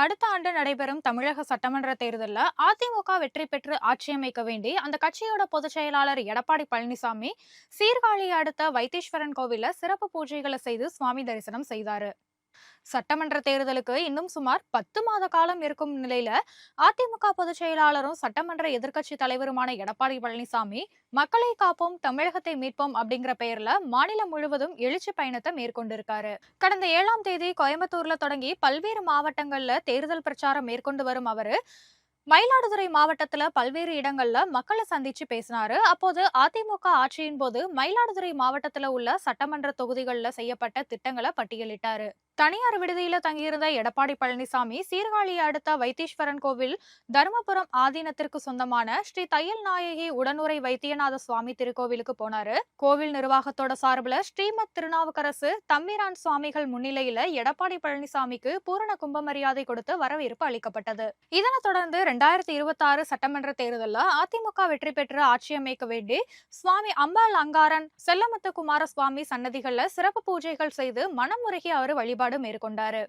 அடுத்த ஆண்டு நடைபெறும் தமிழக சட்டமன்ற தேர்தலில் அதிமுக வெற்றி பெற்று ஆட்சியமைக்க வேண்டி அந்த கட்சியோட பொதுச் செயலாளர் எடப்பாடி பழனிசாமி சீர்காழியை அடுத்த வைத்தீஸ்வரன் கோவில்ல சிறப்பு பூஜைகளை செய்து சுவாமி தரிசனம் செய்தாரு. சட்டமன்ற தேர்தலுக்கு இன்னும் சுமார் 10 மாத காலம் இருக்கும் நிலையில அதிமுக பொதுச் செயலாளரும் சட்டமன்ற எதிர்க்கட்சி தலைவருமான எடப்பாடி பழனிசாமி மக்களை காப்போம் தமிழகத்தை மீட்போம் அப்படிங்கிற பெயர்ல மாநிலம் முழுவதும் எழுச்சி பயணத்தை மேற்கொண்டிருக்காரு. கடந்த 7ஆம் தேதி கோயம்புத்தூர்ல தொடங்கி பல்வேறு மாவட்டங்கள்ல தேர்தல் பிரச்சாரம் மேற்கொண்டு வரும் அவரு மயிலாடுதுறை மாவட்டத்துல பல்வேறு இடங்கள்ல மக்களை சந்திச்சு பேசினாரு. அப்போது அதிமுக ஆட்சியின் போது மயிலாடுதுறை மாவட்டத்துல உள்ள சட்டமன்ற தொகுதிகளில் செய்யப்பட்ட திட்டங்களை பட்டியலிட்டாரு. தனியார் விடுதியில தங்கியிருந்த எடப்பாடி பழனிசாமி சீர்காழியை அடுத்த வைத்தீஸ்வரன் கோவில், தருமபுரம் ஆதீனத்திற்கு சொந்தமான ஸ்ரீ தையல் நாயகி உடனுரை வைத்தியநாத சுவாமி திருக்கோவிலுக்கு போனாரு. கோவில் நிர்வாகத்தோட சார்பில் ஸ்ரீமத் திருநாவுக்கரசு தம்பிரான் சுவாமிகள் முன்னிலையில எடப்பாடி பழனிசாமிக்கு பூரண கும்ப மரியாதை கொடுத்து வரவேற்பு அளிக்கப்பட்டது. இதனைத் தொடர்ந்து 2026 சட்டமன்ற தேர்தலில் அதிமுக வெற்றி பெற்று ஆட்சியமைக்க வேண்டி சுவாமி அம்பாள் அங்காரன், செல்லமுத்து குமாரசுவாமி சன்னதிகள்ல சிறப்பு பூஜைகள் செய்து மனமுருகி அவர் வழிபாடு மேற்கொண்டாரு.